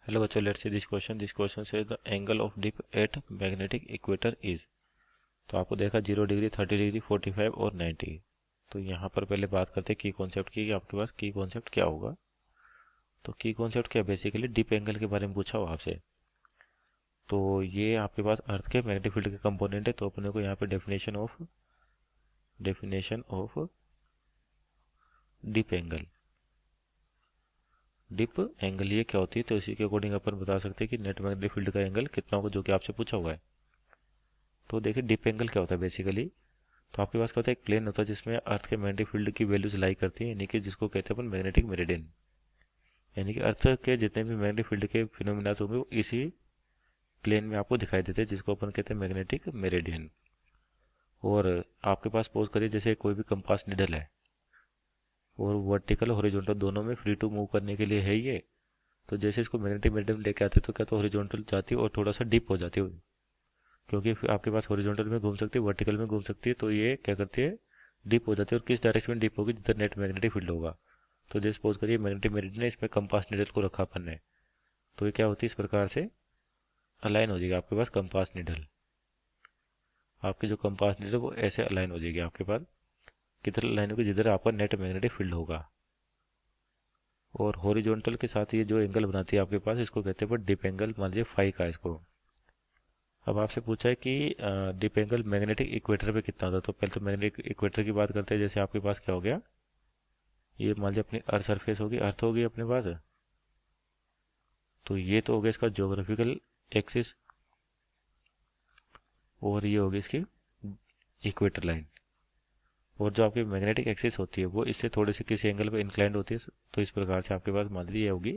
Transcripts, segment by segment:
Hello बच्चों, let's see this question say the angle of dip at magnetic equator is. तो आपको देखा 0 degree, 30 degree, 45 और 90। तो यहाँ पर पहले बात करते हैं की कॉन्सेप्ट की, कि आपके पास की कॉन्सेप्ट क्या होगा। तो की कॉन्सेप्ट क्या, बेसिकली डिप एंगल के बारे में पूछा हुआ आपसे। तो ये आपके पास अर्थ के मैग्नेटिक फील्ड के कंपोनेंट है। तो अपने को यहाँ पे definition of dip angle, dip angle ये क्या होती है, तो इसी के अकॉर्डिंग अपन बता सकते हैं कि नेट मैग्नेटिक फील्ड का एंगल कितना होगा, जो कि आपसे पूछा हुआ है। तो देखिए डिप एंगल क्या होता है बेसिकली। तो आपके पास क्या होता है, एक प्लेन होता है जिसमें अर्थ के मैग्नेटिक फील्ड की वैल्यूज लाई करती है, यानी कि जिसको कहते हैं अपन मैग्नेटिक मेरिडियन। यानी कि अर्थ के जितने भी मैग्नेटिक फील्ड के फिनोमिनास होंगे वो इसी प्लेन में आपको दिखाई देते हैं, जिसको अपन कहते हैं मैग्नेटिक मेरिडियन। और आपके पास सपोज करिए जैसे कोई भी कंपास निडल है, और वर्टिकल हॉरिजॉन्टल दोनों में फ्री टू मूव करने के लिए है ये। तो जैसे इसको मैग्नेटिक मेरिडियन लेके आते हैं तो क्या, तो हॉरिजॉन्टल जाती है और थोड़ा सा डीप हो जाती है, क्योंकि फिर आपके पास हॉरिजॉन्टल में घूम सकती है, वर्टिकल में घूम सकती है। तो ये क्या करती है, डीप हो जाती है। और किस डायरेक्शन में डीप होगी, जिधर नेट मैग्नेटिक फील्ड होगा। तो जैसे सपोज करिए मैग्नेटिक मेरिडियन है, इसमें कंपास निडल को रखा अपन ने। तो ये क्या होती है, इस प्रकार से अलाइन हो जाएगी आपके पास कंपास निडल। आपकी जो कंपास निडल वो ऐसे अलाइन हो जाएगी आपके पास, किधर अलाइन होगी, जिधर आपका नेट मैग्नेटिक फील्ड होगा। और हॉरिजॉन्टल के साथ ये जो एंगल बनाती है आपके पास, इसको कहते हैं डिप एंगल, मान लीजिए फाई का इसको। अब आपसे पूछा है कि डिप एंगल मैग्नेटिक इक्वेटर पे कितना होता है। तो पहले तो मैग्नेटिक इक्वेटर की बात करते हैं। जैसे आपके पास क्या हो गया, ये मान लीजिए अपनी अर्थ सरफेस होगी, अर्थ होगी अपने पास। तो ये तो हो गया इसका ज्योग्राफिकल एक्सिस, और ये होगी इसकी इक्वेटर लाइन। और जो आपकी मैग्नेटिक एक्सिस होती है वो इससे थोड़ी सी किसी एंगल पे इंक्लाइंड होती है। तो इस प्रकार से आपके पास मान लीजिए ये होगी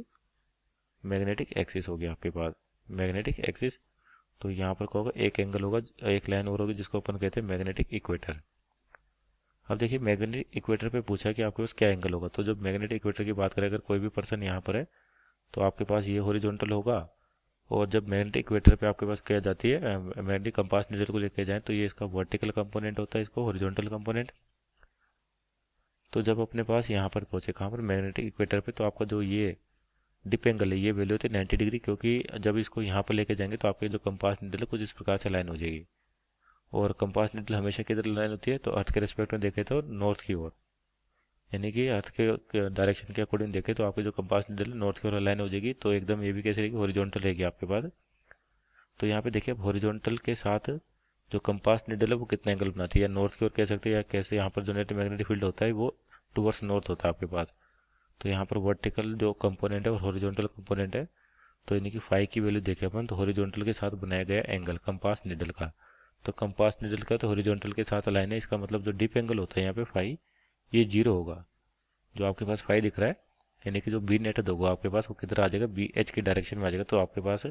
मैग्नेटिक एक्सिस होगी आपके पास, मैग्नेटिक एक्सिस। तो यहाँ पर क्या होगा, एक एंगल होगा, एक लाइन और होगी, जिसको अपन कहते हैं मैग्नेटिक इक्वेटर। अब देखिए मैग्नेटिक इक्वेटर पे पूछा कि आपके पास क्या एंगल होगा। तो जब मैग्नेटिक इक्वेटर की बात करें, अगर कोई भी पर्सन यहाँ पर है तो आपके पास ये हॉरिजॉन्टल होगा। और जब मैग्नेटिक इक्वेटर पे आपके पास क्या जाती है, मैग्नेटिक कंपास नीडल को लेके जाए, तो ये इसका वर्टिकल कंपोनेंट होता है, इसको हॉरिजॉन्टल कंपोनेंट। तो जब अपने पास यहाँ पर पहुंचे, कहाँ पर, मैग्नेटिक इक्वेटर पे, तो आपका जो ये डिप एंगल है ये वैल्यू होती है 90 डिग्री। क्योंकि जब इसको यहाँ पर लेके जाएंगे तो आपके जो कंपास नीडल है कुछ इस प्रकार से लाइन हो जाएगी। और कंपास नीडल हमेशा किधर लाइन होती है, तो अर्थ के रिस्पेक्ट में देखे तो नॉर्थ की ओर, यानी कि अर्थ के डायरेक्शन के अकॉर्डिंग देखे तो आपकी जो कंपास नीडल है नॉर्थ की ओर अलाइन हो जाएगी। तो एकदम ये भी कैसे रहेगी, हॉरिजॉन्टल रहेगी आपके पास। तो यहाँ पे देखिए अब हॉरिजॉन्टल के साथ जो कंपास नीडल है वो कितना एंगल बनाती है, या नॉर्थ की ओर कह सकते हैं, या कैसे यहाँ पर जो नेट मैग्नेटिक फील्ड होता है वो टुवर्ड्स नॉर्थ होता है आपके पास। तो यहाँ पर वर्टिकल जो कंपोनेंट है और हॉरिजॉन्टल कंपोनेंट है। तो यानी कि फाई की वैल्यू देखे अपन, तो हॉरिजॉन्टल के साथ बनाया गया एंगल कंपास निडल का। तो कंपास निडल का तो हॉरिजॉन्टल के साथ अलाइन है, इसका मतलब जो डिप एंगल होता है यहाँ पे फाई, ये जीरो होगा। जो आपके पास फाई दिख रहा है, यानी कि जो बी नेट होगा आपके पास वो किधर आ जाएगा, बी एच की डायरेक्शन में आ जाएगा। तो आपके पास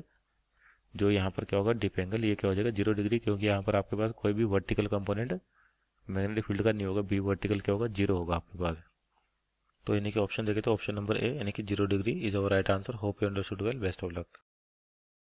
जो यहाँ पर क्या होगा, डिप एंगल ये क्या हो जाएगा, 0 डिग्री। क्योंकि यहाँ पर आपके पास कोई भी वर्टिकल कंपोनेंट मैग्नेटिक फील्ड का नहीं होगा, बी वर्टिकल क्या होगा, जीरो होगा आपके पास। तो यानी कि ऑप्शन देखे तो ऑप्शन नंबर ए यानी कि 0 degree is our right answer. Hope you understood well, best of luck.